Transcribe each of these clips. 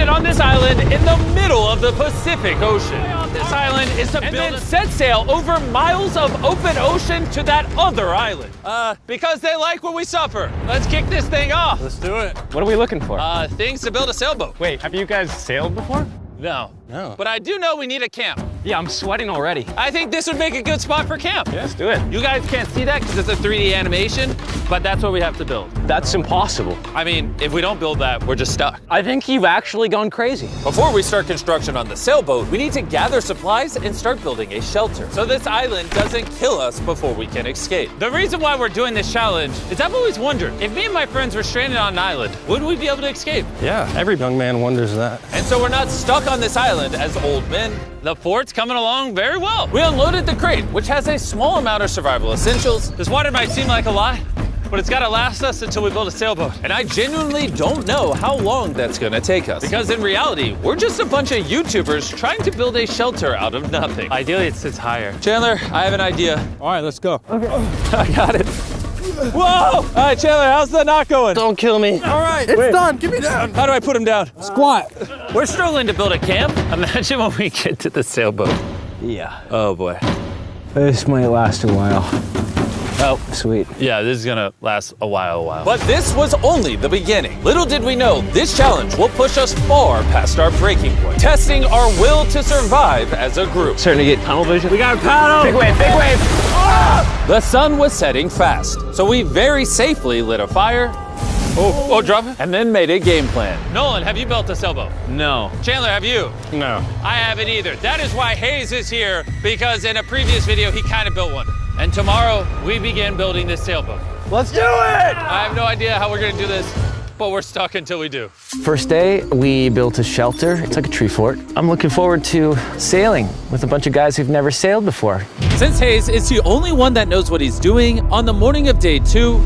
landed on this island in the middle of the Pacific Ocean. This island is to build and then set sail over miles of open ocean to that other island. Because they like when we suffer. Let's kick this thing off. Let's do it. What are we looking for? Things to build a sailboat. Wait, have you guys sailed before? No. No. But I do know we need a camp. Yeah, I'm sweating already. I think this would make a good spot for camp. Yeah, let's do it. You guys can't see that because it's a 3D animation, but that's what we have to build. That's impossible. I mean, if we don't build that, we're just stuck. I think you've actually gone crazy. Before we start construction on the sailboat, we need to gather supplies and start building a shelter so this island doesn't kill us before we can escape. The reason why we're doing this challenge is I've always wondered, if me and my friends were stranded on an island, would we be able to escape? Yeah, every young man wonders that. And so we're not stuck on this island as old men. The fort's coming along very well. We unloaded the crate, which has a small amount of survival essentials. This water might seem like a lot, but it's gotta last us until we build a sailboat. And I genuinely don't know how long that's gonna take us. Because in reality, we're just a bunch of YouTubers trying to build a shelter out of nothing. Ideally, it sits higher. Chandler, I have an idea. All right, let's go. Okay. I got it. Whoa! All right, Chandler, how's the knot going? Don't kill me. All right. It's done. Get me down. How do I put him down? Squat. We're struggling to build a camp. Imagine when we get to the sailboat. Yeah. Oh, boy. This might last a while. Oh, sweet. Yeah, this is gonna last a while. But this was only the beginning. Little did we know, this challenge will push us far past our breaking point, testing our will to survive as a group. Starting to get tunnel vision. We got a paddle! Big wave, big wave! Ah! The sun was setting fast, so we very safely lit a fire. Oh, drop it. And then made a game plan. Nolan, have you built a sailboat? No. Chandler, have you? No. I haven't either. That is why Hayes is here, because in a previous video, he kind of built one. And tomorrow, we begin building this sailboat. Let's do it! I have no idea how we're gonna do this, but we're stuck until we do. First day, we built a shelter. It's like a tree fort. I'm looking forward to sailing with a bunch of guys who've never sailed before. Since Hayes is the only one that knows what he's doing, on the morning of day 2,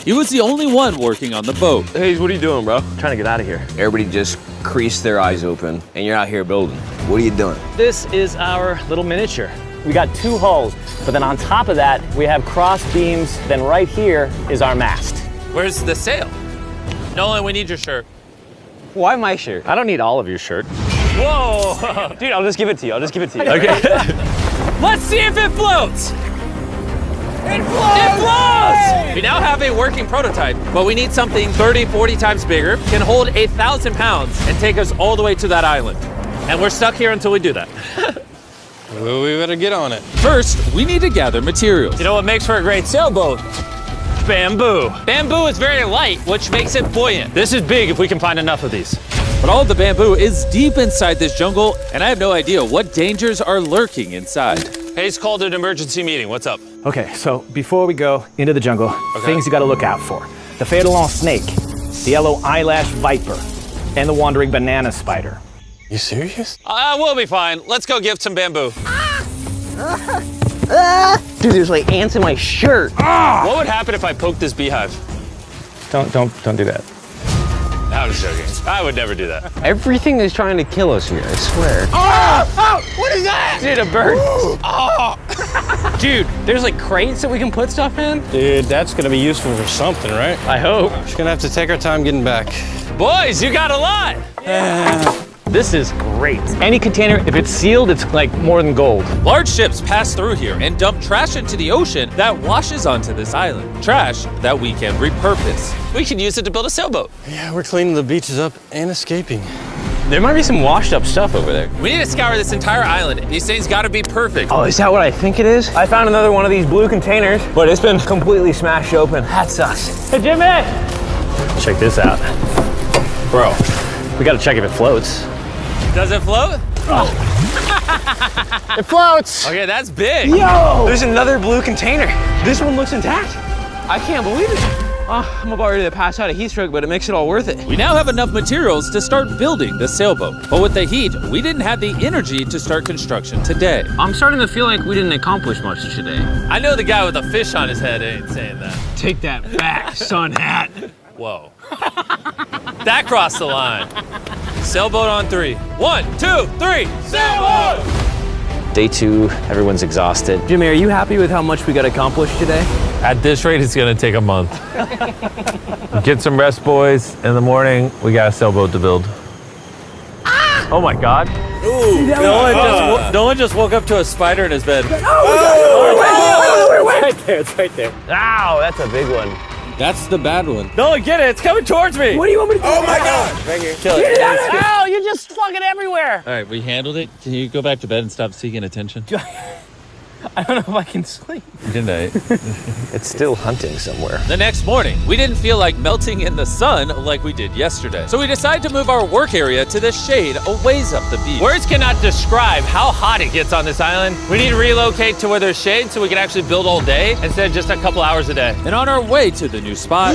he was the only one working on the boat. Hayes, what are you doing, bro? I'm trying to get out of here. Everybody just creased their eyes open, and you're out here building. What are you doing? This is our little miniature. We got 2 hulls, but then on top of that, we have cross beams. Then right here is our mast. Where's the sail? Nolan, we need your shirt. Why my shirt? I don't need all of your shirt. Whoa! Dude, I'll just give it to you. Okay. Let's see if it floats. It floats! It floats! We now have a working prototype, but we need something 30, 40 times bigger, can hold 1,000 pounds, and take us all the way to that island. And we're stuck here until we do that. Well, we better get on it. First, we need to gather materials. You know what makes for a great sailboat? Bamboo. Bamboo is very light, which makes it buoyant. This is big if we can find enough of these. But all of the bamboo is deep inside this jungle, and I have no idea what dangers are lurking inside. Hayes called an emergency meeting. What's up? Okay, so before we go into the jungle, things you gotta look out for. The fatal snake, the yellow eyelash viper, and the wandering banana spider. You serious? We'll be fine. Let's go give some bamboo. Dude, there's like ants in my shirt. What would happen if I poked this beehive? Don't do that. I'm just joking. I would never do that. Everything is trying to kill us here, I swear. What is that? Dude, a bird. Dude, there's like crates that we can put stuff in? Dude, that's gonna be useful for something, right? I hope. Just gonna have to take our time getting back. Boys, you got a lot. This is great. Any container, if it's sealed, it's like more than gold. Large ships pass through here and dump trash into the ocean that washes onto this island. Trash that we can repurpose. We can use it to build a sailboat. Yeah, we're cleaning the beaches up and escaping. There might be some washed up stuff over there. We need to scour this entire island. These things gotta be perfect. Oh, is that what I think it is? I found another one of these blue containers, but it's been completely smashed open. That sucks. Hey, Jimmy! Check this out. Bro, we gotta check if it floats. Does it float? It floats! Okay, that's big. Yo! There's another blue container. This one looks intact. I can't believe it. I'm about ready to pass out a heat stroke, but it makes it all worth it. We now have enough materials to start building the sailboat. But with the heat, we didn't have the energy to start construction today. I'm starting to feel like we didn't accomplish much today. I know the guy with a fish on his head ain't saying that. Take that back, sun hat. Whoa. That crossed the line. Sailboat on 3. 1, 2, 3, sailboat! Day 2, everyone's exhausted. Jimmy, are you happy with how much we got accomplished today? At this rate, it's gonna take a month. Get some rest, boys. In the morning, we got a sailboat to build. Oh my God. Nolan just woke up to a spider in his bed. It's right there. Ow, that's a big one. That's the bad one. Nolan, get it. It's coming towards me. What do you want me to do? Oh my God! Right here. Kill it. Ow, you're just fucking everywhere. All right, we handled it. Can you go back to bed and stop seeking attention? I don't know if I can sleep. Good night. It's still hunting somewhere. The next morning, we didn't feel like melting in the sun like we did yesterday. So we decided to move our work area to the shade a ways up the beach. Words cannot describe how hot it gets on this island. We need to relocate to where there's shade so we can actually build all day instead of just a couple hours a day. And on our way to the new spot,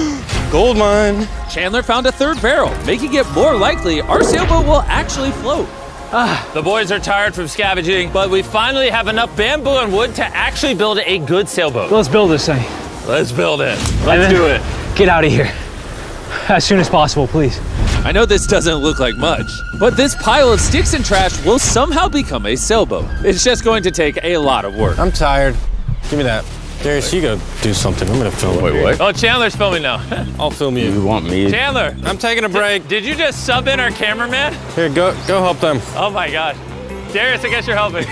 Gold mine. Chandler found a third barrel, making it more likely our sailboat will actually float. The boys are tired from scavenging, but we finally have enough bamboo and wood to actually build a good sailboat. Let's build this thing. Let's build it. Let's do it. Get out of here. As soon as possible, please. I know this doesn't look like much, but this pile of sticks and trash will somehow become a sailboat. It's just going to take a lot of work. I'm tired. Give me that. Darius, you go do something. I'm gonna film. Wait, what? Oh, Chandler's filming now. I'll film you. You want me? Chandler, I'm taking a break. did you just sub in our cameraman? Here, go help them. Oh my God. Darius, I guess you're helping.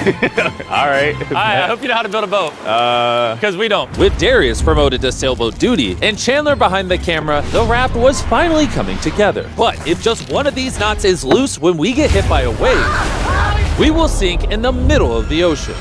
All right. I hope you know how to build a boat. Because we don't. With Darius promoted to sailboat duty and Chandler behind the camera, the raft was finally coming together. But if just one of these knots is loose when we get hit by a wave, we will sink in the middle of the ocean.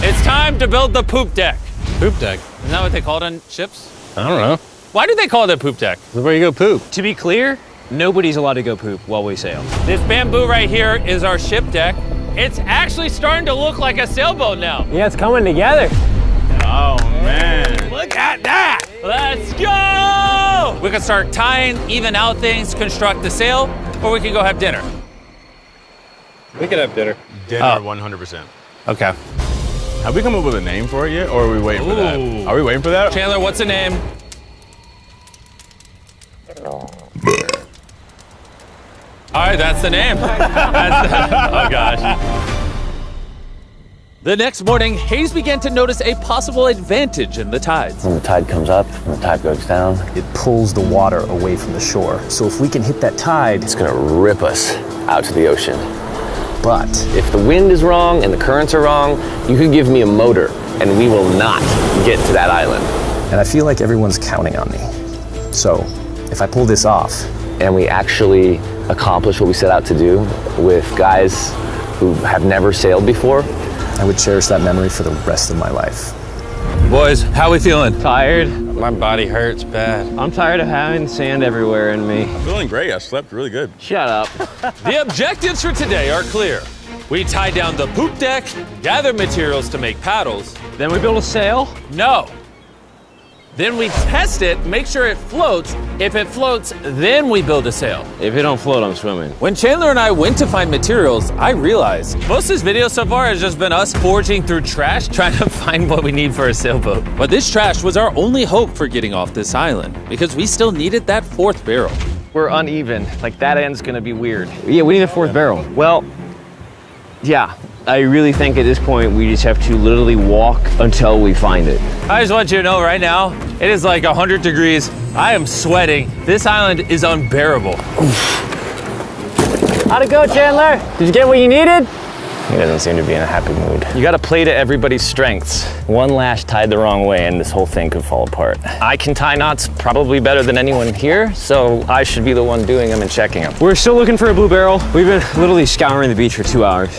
It's time to build the poop deck. Poop deck. Isn't that what they call it on ships? I don't know. Why do they call it a poop deck? This is where you go poop. To be clear, nobody's allowed to go poop while we sail. This bamboo right here is our ship deck. It's actually starting to look like a sailboat now. Yeah, it's coming together. Oh man. Look at that! Let's go! We can start tying, even out things, construct the sail, or we can go have dinner. We could have dinner. Dinner, 100%. Okay. Have we come up with a name for it yet, or are we waiting for that? Ooh. Are we waiting for that? Chandler, what's the name? All right, that's the name. Oh gosh. The next morning, Hayes began to notice a possible advantage in the tides. When the tide comes up and the tide goes down, It pulls the water away from the shore. So if we can hit that tide, it's gonna rip us out to the ocean. but If the wind is wrong and the currents are wrong, you could give me a motor and we will not get to that island. and I feel like everyone's counting on me. So if I pull this off, And we actually accomplish what we set out to do with guys who have never sailed before, I would cherish that memory for the rest of my life. Boys, how we feeling? Tired. My body hurts bad. I'm tired of having sand everywhere in me. Feeling great. I slept really good. Shut up. The objectives for today are clear. We tie down the poop deck, gather materials to make paddles. Then we build a sail. No. Then we test it, make sure it floats. If it floats, then we build a sail. If it don't float, I'm swimming. When Chandler and I went to find materials, I realized most of this video so far has just been us foraging through trash, trying to find what we need for a sailboat. But this trash was our only hope for getting off this island, because we still needed that fourth barrel. We're uneven. Like that end's gonna be weird. Yeah, we need a fourth barrel. Well, yeah. I really think at this point we just have to literally walk until we find it. I just want you to know right now, it is like 100 degrees. I am sweating. This island is unbearable. How'd it go, Chandler? Did you get what you needed? He doesn't seem to be in a happy mood. You gotta play to everybody's strengths. One lash tied the wrong way and this whole thing could fall apart. I can tie knots probably better than anyone here, so I should be the one doing them and checking them. We're still looking for a blue barrel. We've been literally scouring the beach for 2 hours.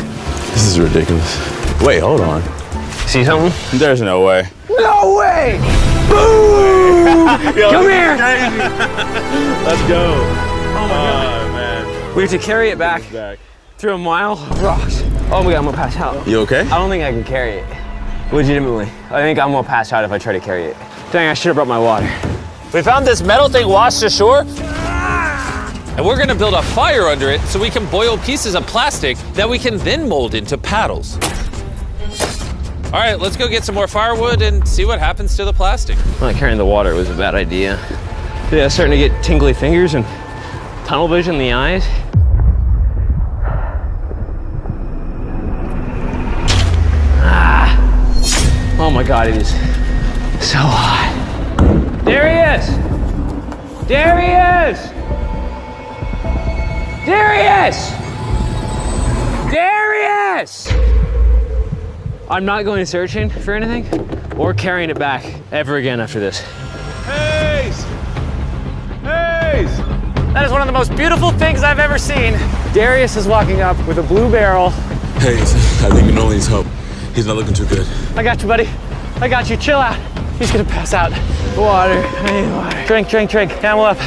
This is ridiculous. Wait, hold on. See something? There's no way. No way! Boom! Come here! Let's go. Oh my God. Man. We have to carry it back through a mile of rocks. Oh my God, I'm gonna pass out. You okay? I don't think I can carry it. Legitimately. I think I'm gonna pass out if I try to carry it. Dang, I should have brought my water. We found this metal thing washed ashore, and we're gonna build a fire under it so we can boil pieces of plastic that we can then mold into paddles. All right, let's go get some more firewood and see what happens to the plastic. Not carrying the water was a bad idea. Yeah, starting to get tingly fingers and tunnel vision in the eyes. Oh my God, it is so hot. Darius! Darius! Darius! Darius! I'm not going searching for anything or carrying it back ever again after this. Hayes! Hayes! That is one of the most beautiful things I've ever seen. Darius is walking up with a blue barrel. Hayes, I think Nolan needs help. He's not looking too good. I got you, buddy. I got you. Chill out. He's gonna pass out. Water. I need water. Drink, drink, drink. Camel up.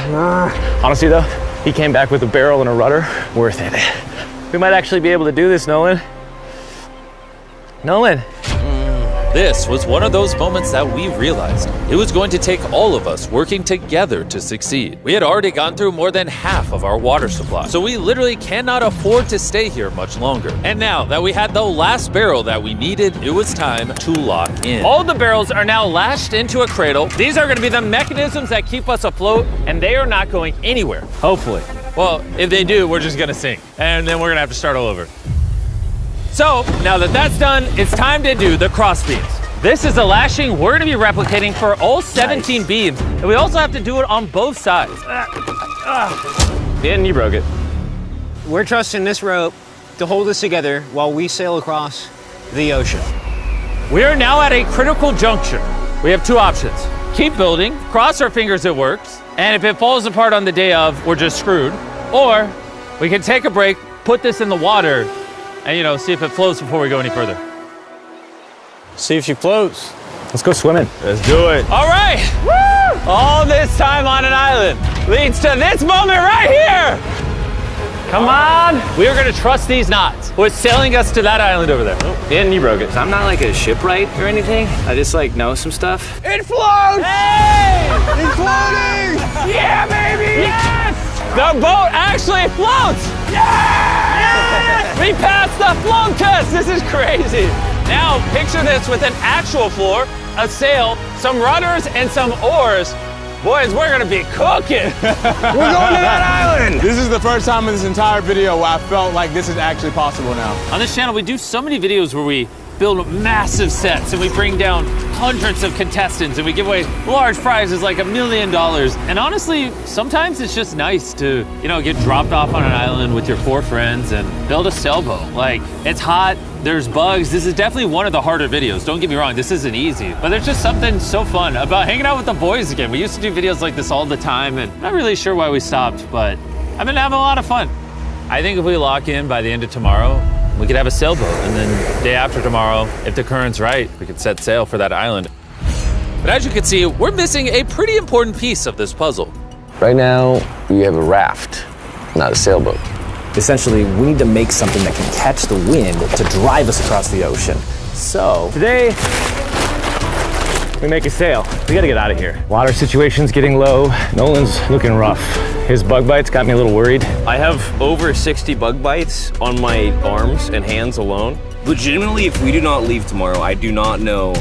Honestly, though, he came back with a barrel and a rudder. Worth it. We might actually be able to do this, Nolan. Nolan. This was one of those moments that we realized it was going to take all of us working together to succeed. We had already gone through more than half of our water supply, so we literally cannot afford to stay here much longer. And now that we had the last barrel that we needed, it was time to lock in. All the barrels are now lashed into a cradle. These are going to be the mechanisms that keep us afloat, and they are not going anywhere. Hopefully. Well, if they do, we're just going to sink, and then we're going to have to start all over. So, now that that's done, it's time to do the cross beams. This is the lashing we're gonna be replicating for all 17 beams, and we also have to do it on both sides. And you broke it. We're trusting this rope to hold us together while we sail across the ocean. We are now at a critical juncture. We have two options. Keep building, cross our fingers it works, and if it falls apart on the day of, we're just screwed. Or we can take a break, put this in the water, and see if it floats before we go any further. See if she floats. Let's go swimming. Let's do it. All right, woo! All this time on an island leads to this moment right here. Come on. We are gonna trust these knots. We're sailing us to that island over there. And you broke it. I'm not like a shipwright or anything. I just know some stuff. It floats! Hey! It's floating! Yeah, baby! Yes! The boat actually floats! Yes! We passed the float test! This is crazy! Now, picture this with an actual floor, a sail, some rudders, and some oars. Boys, we're gonna be cooking! We're going to that island! This is the first time in this entire video where I felt like this is actually possible now. On this channel, we do so many videos where we build massive sets and we bring down hundreds of contestants and we give away large prizes like $1 million. And honestly, sometimes it's just nice to, get dropped off on an island with your 4 friends and build a sailboat. It's hot, there's bugs. This is definitely one of the harder videos. Don't get me wrong, this isn't easy. But there's just something so fun about hanging out with the boys again. We used to do videos like this all the time and I'm not really sure why we stopped, but I've been having a lot of fun. I think if we lock in by the end of tomorrow, we could have a sailboat, and then day after tomorrow, if the current's right, we could set sail for that island. But as you can see, we're missing a pretty important piece of this puzzle. Right now, we have a raft, not a sailboat. Essentially, we need to make something that can catch the wind to drive us across the ocean. So, Today, we make a sail. We gotta get out of here. Water situation's getting low. Nolan's looking rough. His bug bites got me a little worried. I have over 60 bug bites on my arms and hands alone. Legitimately, if we do not leave tomorrow, I do not know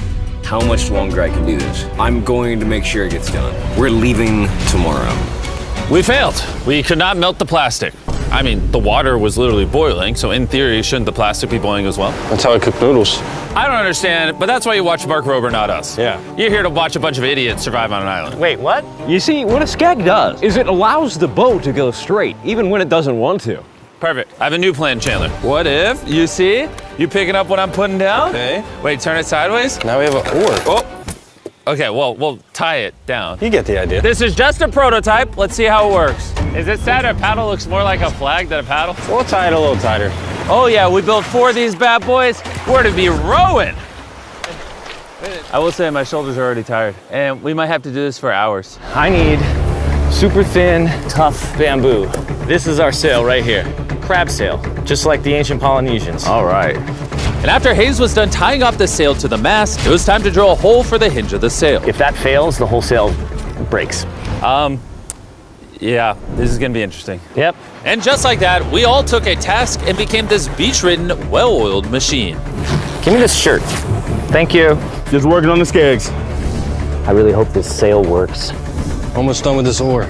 how much longer I can do this. I'm going to make sure it gets done. We're leaving tomorrow. We failed. We could not melt the plastic. I mean, the water was literally boiling, so in theory, shouldn't the plastic be boiling as well? That's how I cook noodles. I don't understand, but that's why you watch Mark Rober, not us. Yeah. You're here to watch a bunch of idiots survive on an island. Wait, what? You see, what a skag does is it allows the boat to go straight, even when it doesn't want to. Perfect. I have a new plan, Chandler. What if, you picking up what I'm putting down? Okay. Wait, turn it sideways? Now we have an oar. Oh. Okay, well, we'll tie it down. You get the idea. This is just a prototype. Let's see how it works. Is it sad a paddle looks more like a flag than a paddle? We'll tie it a little tighter. Oh yeah, we built 4 of these bad boys. We're to be rowing. I will say my shoulders are already tired, and we might have to do this for hours. I need super thin, tough bamboo. This is our sail right here. Crab sail, just like the ancient Polynesians. All right. And after Hayes was done tying off the sail to the mast, it was time to drill a hole for the hinge of the sail. If that fails, the whole sail breaks. Yeah, this is gonna be interesting. Yep. And just like that, we all took a task and became this beach-ridden, well-oiled machine. Give me this shirt. Thank you. Just working on the skegs. I really hope this sail works. Almost done with this oar.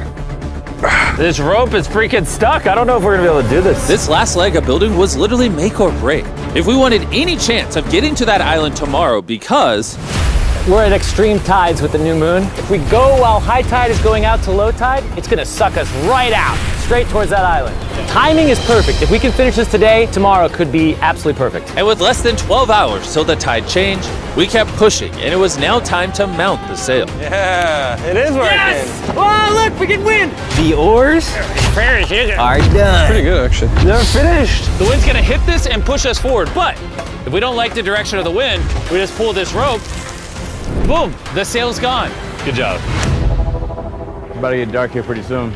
This rope is freaking stuck. I don't know if we're gonna be able to do this. This last leg of building was literally make or break. If we wanted any chance of getting to that island tomorrow, because We're at extreme tides with the new moon. If we go while high tide is going out to low tide, it's gonna suck us right out, straight towards that island. Timing is perfect. If we can finish this today, tomorrow could be absolutely perfect. and with less than 12 hours till the tide changed, we kept pushing, and it was now time to mount the sail. Yeah, it is working. Yes! Oh, look, we can win! The oars are done. Pretty good, actually. They're finished. The wind's gonna hit this and push us forward, but if we don't like the direction of the wind, we just pull this rope, boom, the sail's gone. Good job. About to get dark here pretty soon.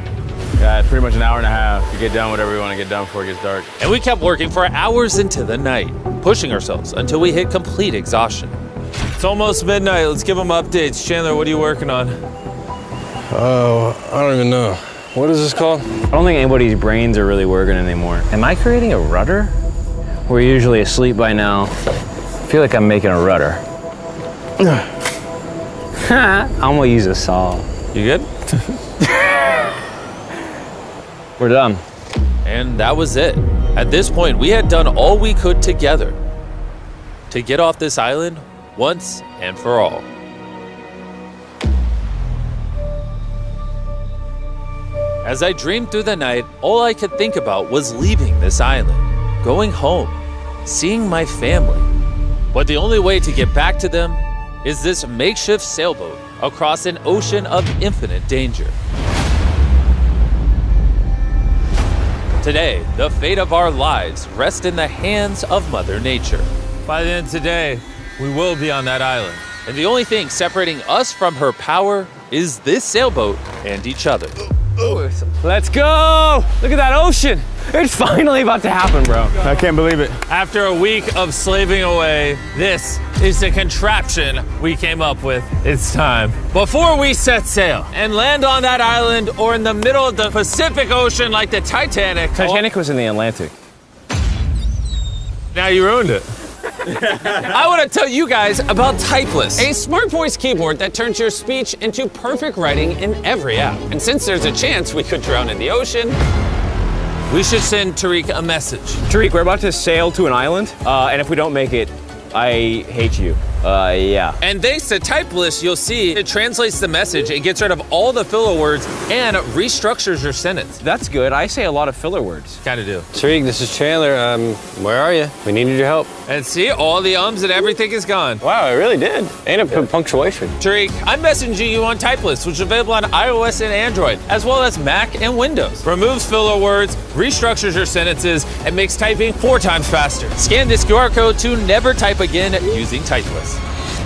Yeah, it's pretty much an hour and a half to get done whatever we want to get done before it gets dark. And we kept working for hours into the night, pushing ourselves until we hit complete exhaustion. It's almost midnight. Let's give them updates. Chandler, what are you working on? Oh, I don't even know. What is this called? I don't think anybody's brains are really working anymore. Am I creating a rudder? We're usually asleep by now. I feel like I'm making a rudder. I'm gonna use a saw. You good? We're done. And that was it. At this point, we had done all we could together to get off this island once and for all. As I dreamed through the night, all I could think about was leaving this island, going home, seeing my family. But the only way to get back to them is this makeshift sailboat across an ocean of infinite danger. Today, the fate of our lives rests in the hands of Mother Nature. By the end of today, we will be on that island. And the only thing separating us from her power is this sailboat and each other. Let's go! Look at that ocean! It's finally about to happen, bro. I can't believe it. After a week of slaving away, this is the contraption we came up with. It's time. Before we set sail and land on that island or in the middle of the Pacific Ocean like the Titanic. Titanic was in the Atlantic. Now you ruined it. I want to tell you guys about Typeless, A smart voice keyboard that turns your speech into perfect writing in every app. And since there's a chance we could drown in the ocean, we should send Tariq a message. Tariq, we're about to sail to an island, and if we don't make it, I hate you. Yeah. And thanks to Typeless, you'll see it translates the message, it gets rid of all the filler words, and it restructures your sentence. That's good. I say a lot of filler words. Kinda do. Tariq, this is Chandler. Where are you? We needed your help. And see, all the ums and everything is gone. Wow, it really did. And a punctuation. Tariq, I'm messaging you on Typeless, which is available on iOS and Android, as well as Mac and Windows. Removes filler words, restructures your sentences, and makes typing 4 times faster. Scan this QR code to never type again using Typeless.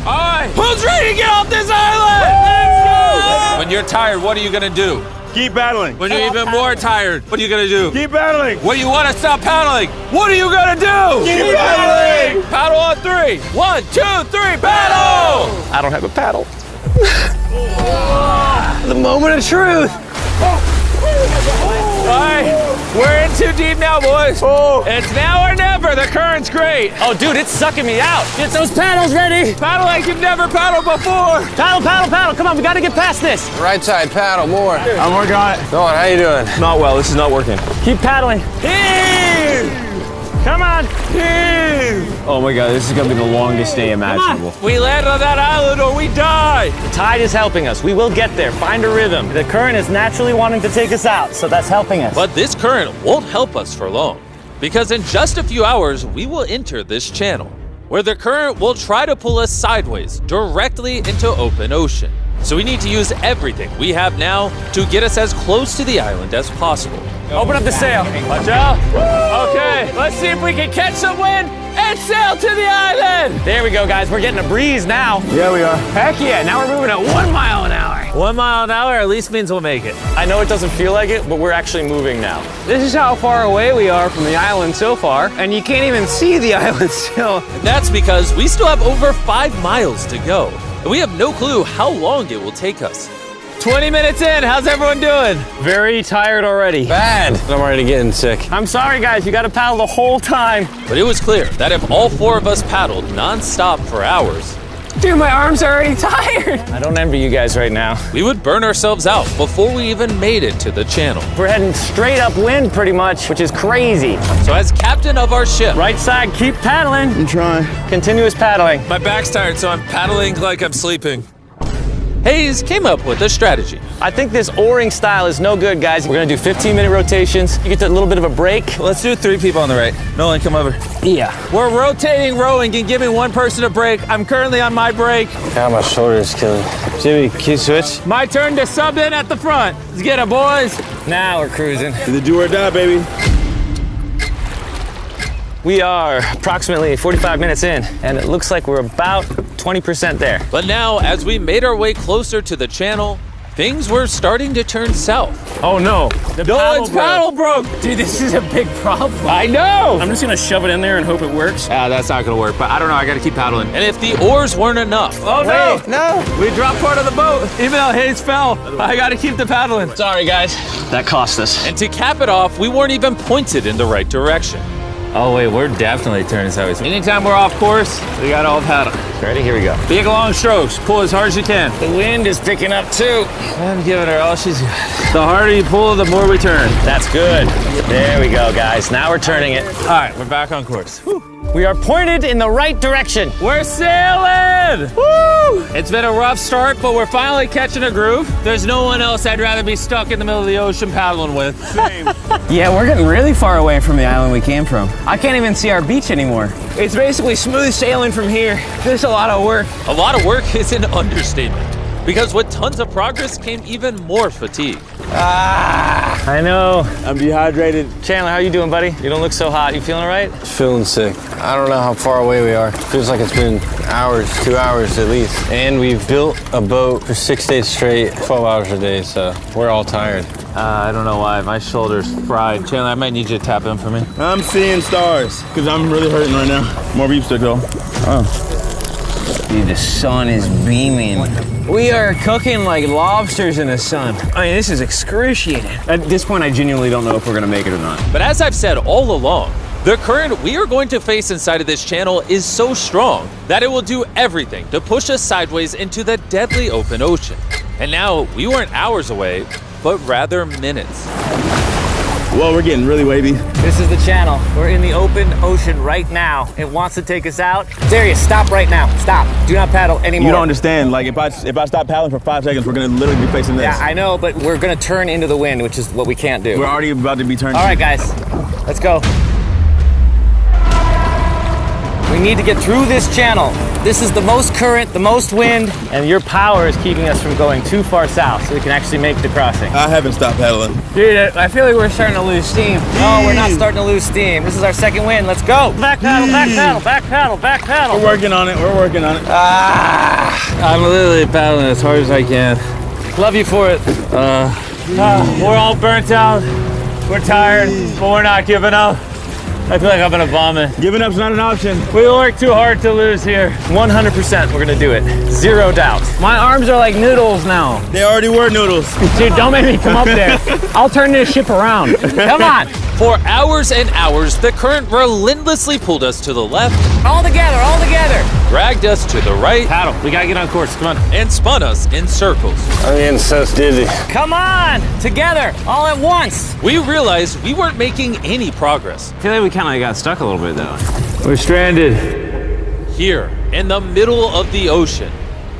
All right, who's ready to get off this island? Let's go! When you're tired, what are you gonna do? Keep battling. When you're even more tired, what are you gonna do? Keep battling. When you wanna stop paddling, what are you gonna do? Keep battling. Paddle on 3. 1, 2, 3, paddle! I don't have a paddle. The moment of truth. All right, we're in too deep now, boys. It's now or never. The current's great. Oh, dude, it's sucking me out. Get those paddles ready. Paddle like you've never paddled before. Paddle, paddle, paddle. Come on, we gotta get past this. Right side, paddle more. I'm working on it. Go on, how you doing? Not well. This is not working. Keep paddling. Come on. Oh my God, this is gonna be the longest day imaginable. We land on that island or we die. The tide is helping us. We will get there. Find a rhythm. The current is naturally wanting to take us out, so that's helping us. But this current won't help us for long, because in just a few hours, we will enter this channel, where the current will try to pull us sideways, directly into open ocean. So we need to use everything we have now to get us as close to the island as possible. Open up the sail. Watch out. Okay, let's see if we can catch some wind and sail to the island. There we go, guys. We're getting a breeze now. Yeah, we are. Heck yeah, now we're moving at 1 mile an hour. 1 mile an hour at least means we'll make it. I know it doesn't feel like it, but we're actually moving now. This is how far away we are from the island so far, and you can't even see the island still. That's because we still have over 5 miles to go, and we have no clue how long it will take us. 20 minutes in, how's everyone doing? Very tired already. Bad. I'm already getting sick. I'm sorry, guys. You gotta paddle the whole time. But it was clear that if all 4 of us paddled non-stop for hours, Dude, my arms are already tired. I don't envy you guys right now. We would burn ourselves out before we even made it to the channel. We're heading straight upwind pretty much, which is crazy. So as captain of our ship, Right side, keep paddling. I'm trying. Continuous paddling. my back's tired, so I'm paddling like I'm sleeping. Hayes came up with a strategy. I think this oaring style is no good, guys. We're gonna do 15-minute rotations. You get a little bit of a break. Let's do 3 people on the right. Nolan, come over. Yeah. We're rotating rowing and giving one person a break. I'm currently on my break. God, my shoulder is killing. Jimmy, can you switch? My turn to sub in at the front. Let's get it, boys. Now we're cruising. Either do or die, baby. We are approximately 45 minutes in, and it looks like we're about 20% there. But now, as we made our way closer to the channel, things were starting to turn south. Oh no. Nolan's paddle broke. Dude, this is a big problem. I know. I'm just gonna shove it in there and hope it works. That's not gonna work, but I don't know, I gotta keep paddling. And if the oars weren't enough. Oh no, no. We dropped part of the boat. Even though Hayes fell, I gotta keep the paddling. Sorry, guys. That cost us. And to cap it off, we weren't even pointed in the right direction. Oh wait, we're definitely turning sideways. Anytime we're off course, we gotta all paddle. Ready? Here we go. Big long strokes, pull as hard as you can. The wind is picking up too. I'm giving her all she's got. The harder you pull, the more we turn. That's good. There we go, guys. Now we're turning it. All right, we're back on course. We are pointed in the right direction. We're sailing! Woo! It's been a rough start, but we're finally catching a groove. There's no one else I'd rather be stuck in the middle of the ocean paddling with. Same. Yeah, we're getting really far away from the island we came from. I can't even see our beach anymore. It's basically smooth sailing from here. There's a lot of work. A lot of work is an understatement, because with tons of progress came even more fatigue. I know. I'm dehydrated. Chandler, how you doing, buddy? You don't look so hot. You feeling all right? Feeling sick. I don't know how far away we are. Feels like it's been hours, 2 hours at least. And we've built a boat for 6 days straight, 12 hours a day, so we're all tired. I don't know why. My shoulder's fried. Chandler, I might need you to tap in for me. I'm seeing stars, because I'm really hurting right now. More beef stick though. Dude, the sun is beaming. We are cooking like lobsters in the sun. I mean, this is excruciating. At this point, I genuinely don't know if we're gonna make it or not. But as I've said all along, the current we are going to face inside of this channel is so strong that it will do everything to push us sideways into the deadly open ocean. And now we weren't hours away, but rather minutes. Whoa, we're getting really wavy. This is the channel. We're in the open ocean right now. It wants to take us out. Darius, stop right now. Stop. Do not paddle anymore. You don't understand. Like if I stop paddling for 5 seconds, we're gonna literally be facing this. Yeah, I know, but we're gonna turn into the wind, which is what we can't do. We're already about to be turning. All right, guys, let's go. We need to get through this channel. This is the most current, the most wind, and your power is keeping us from going too far south so we can actually make the crossing. I haven't stopped paddling. Dude, I feel like we're starting to lose steam. No, we're not starting to lose steam. This is our second wind. Let's go. Back paddle, back paddle, back paddle, back paddle. We're working on it. We're working on it. I'm literally paddling as hard as I can. Love you for it. We're all burnt out. We're tired, but we're not giving up. I feel like I'm gonna vomit. Giving up's not an option. We work too hard to lose here. 100% we're gonna do it. Zero doubt. My arms are like noodles now. They already were noodles. Dude, don't make me come up there. I'll turn this ship around. Come on. For hours and hours, the current relentlessly pulled us to the left, All together, all together. dragged us to the right, Paddle, we gotta get on course, come on. and spun us in circles. I'm getting so dizzy. Come on. Together, all at once. We realized we weren't making any progress. I feel like we kinda got stuck a little bit though. We're stranded. Here, in the middle of the ocean,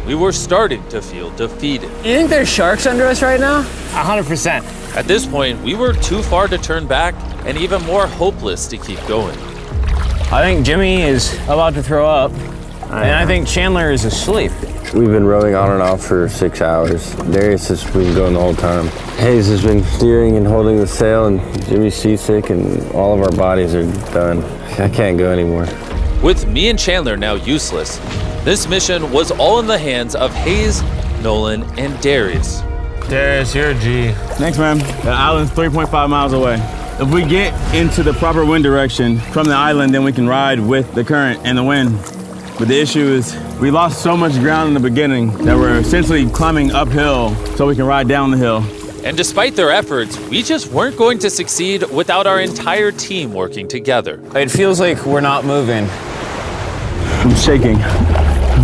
we were starting to feel defeated. You think there's sharks under us right now? 100%. At this point, we were too far to turn back and even more hopeless to keep going. I think Jimmy is about to throw up, and I think Chandler is asleep. We've been rowing on and off for 6 hours. Darius has been going the whole time. Hayes has been steering and holding the sail, and Jimmy's seasick, and all of our bodies are done. I can't go anymore. With me and Chandler now useless, this mission was all in the hands of Hayes, Nolan, and Darius. Darius, you're a G. Thanks, man. The island's 3.5 miles away. If we get into the proper wind direction from the island, then we can ride with the current and the wind. But the issue is we lost so much ground in the beginning that we're essentially climbing uphill so we can ride down the hill. And despite their efforts, we just weren't going to succeed without our entire team working together. It feels like we're not moving. I'm shaking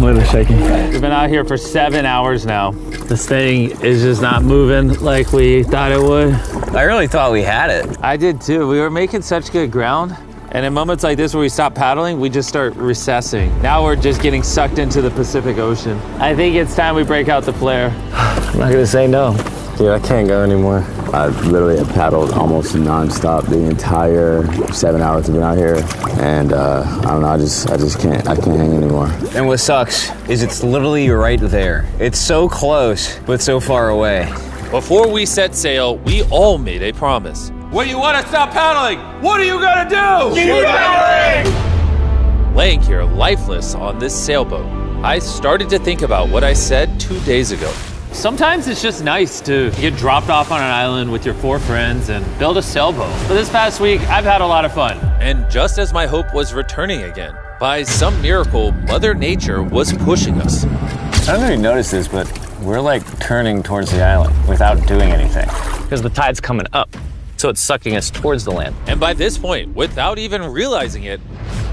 I'm a little shaky. We've been out here for 7 hours now. This thing is just not moving like we thought it would. I really thought we had it. I did too. We were making such good ground. And in moments like this where we stop paddling, we just start recessing. Now we're just getting sucked into the Pacific Ocean. I think it's time we break out the flare. I'm not gonna say no. Dude, I can't go anymore. I literally have paddled almost nonstop the entire 7 hours I've been out here. And I don't know, I just can't hang anymore. And what sucks is it's literally right there. It's so close, but so far away. Before we set sail, we all made a promise. When you want to stop paddling, what are you gonna do? Keep paddling! Laying here lifeless on this sailboat, I started to think about what I said 2 days ago. Sometimes it's just nice to get dropped off on an island with your 4 friends and build a sailboat. But this past week, I've had a lot of fun. And just as my hope was returning again, by some miracle, Mother Nature was pushing us. I don't know if you noticed this, but we're like turning towards the island without doing anything. Because the tide's coming up, so it's sucking us towards the land. And by this point, without even realizing it,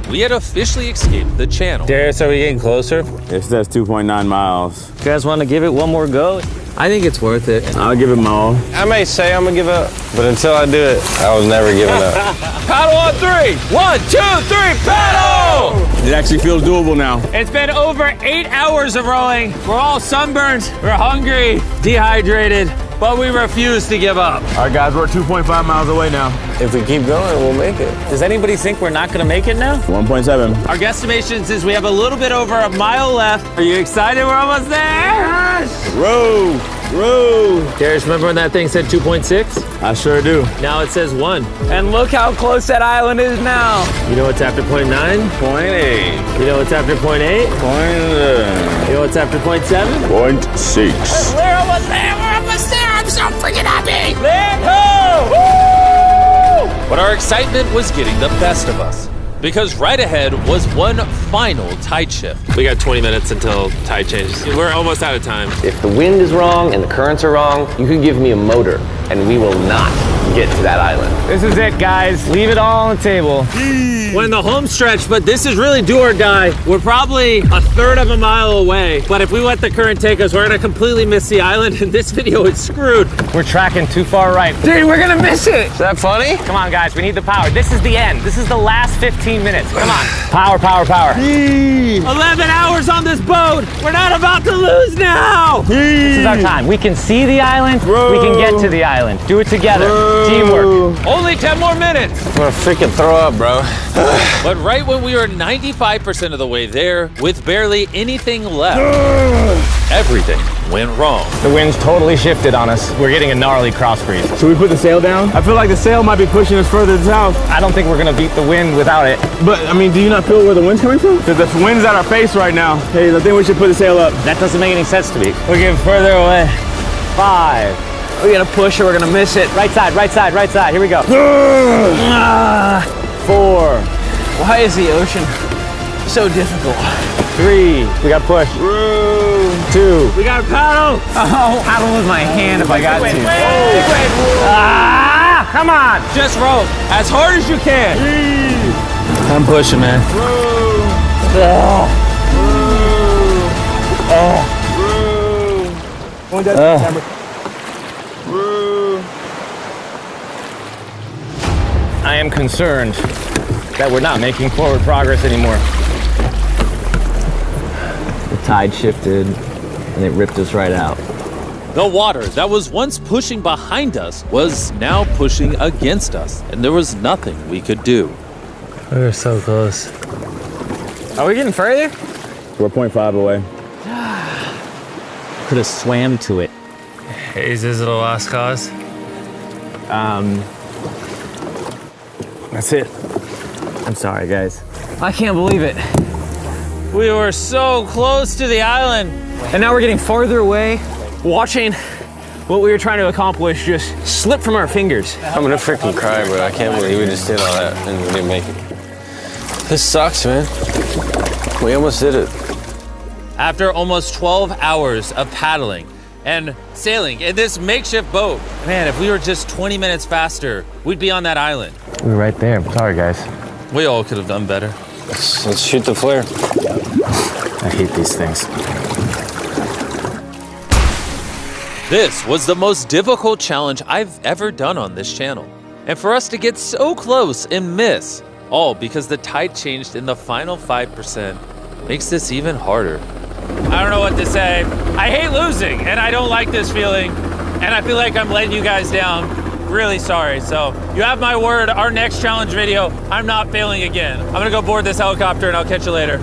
we had officially escaped the channel. Darius, are we getting closer? It says 2.9 miles. You guys want to give it one more go? I think it's worth it. I'll give it my all. I may say I'm gonna give up, but until I do it, I was never giving up. Paddle on 3! 1, 2, 3, paddle! It actually feels doable now. It's been over 8 hours of rowing. We're all sunburned, we're hungry, dehydrated, but we refuse to give up. All right, guys, we're 2.5 miles away now. If we keep going, we'll make it. Does anybody think we're not gonna make it now? 1.7. Our guesstimation is we have a little bit over a mile left. Are you excited? We're almost there! Yes! Row, row. Darius, remember when that thing said 2.6? I sure do. Now it says 1. And look how close that island is now. You know what's after 0.9? 0.8. You know what's after 0.8? You know what's after 0.7? 0.6. We're almost there! We're almost there! I'm so freaking happy! Land ho! Woo! But our excitement was getting the best of us. Because right ahead was one final tide shift. We got 20 minutes until tide changes. We're almost out of time. If the wind is wrong and the currents are wrong, you can give me a motor and we will not get to that island. This is it, guys. Leave it all on the table. We're in the home stretch, but this is really do or die. We're probably a third of a mile away, but if we let the current take us, we're gonna completely miss the island, and this video is screwed. We're tracking too far right. Dude, we're gonna miss it. Is that funny? Come on, guys. We need the power. This is the end. This is the last 15 minutes. Come on. Power, power, power. 11 hours on this boat. We're not about to lose now. This is our time. We can see the island. We can get to the island. Do it together. Teamwork. Only 10 more minutes. I'm gonna freaking throw up, bro. But right when we were 95% of the way there, with barely anything left, everything went wrong. The wind's totally shifted on us. We're getting a gnarly cross breeze. Should we put the sail down? I feel like the sail might be pushing us further south. I don't think we're gonna beat the wind without it. But, I mean, do you not feel where the wind's coming from? Because the wind's at our face right now. Hey, I think we should put the sail up. That doesn't make any sense to me. We're getting further away. 5. We gotta push or we're gonna miss it. Right side, right side, right side. Here we go. 4. Why is the ocean so difficult? 3. We got push. 2. We got paddle. Oh, paddle with my hand if I got to. Come on. Just row as hard as you can. I'm pushing, man. I am concerned that we're not making forward progress anymore. The tide shifted and it ripped us right out. The water that was once pushing behind us was now pushing against us, and there was nothing we could do. We were so close. Are we getting further? We're 0.5 away. Could have swam to it. Is this a lost cause? That's it. I'm sorry, guys. I can't believe it. We were so close to the island. And now we're getting farther away, watching what we were trying to accomplish just slip from our fingers. I'm gonna freaking cry, bro. I can't believe we just did all that and we didn't make it. This sucks, man. We almost did it. After almost 12 hours of paddling and sailing in this makeshift boat, man, if we were just 20 minutes faster, we'd be on that island. We were right there. I'm sorry, guys. We all could have done better. Let's shoot the flare. I hate these things. This was the most difficult challenge I've ever done on this channel. And for us to get so close and miss, all because the tide changed in the final 5%, makes this even harder. I don't know what to say. I hate losing, and I don't like this feeling, and I feel like I'm letting you guys down. Really sorry. So you have my word, our next challenge video, I'm not failing again. I'm gonna go board this helicopter and I'll catch you later.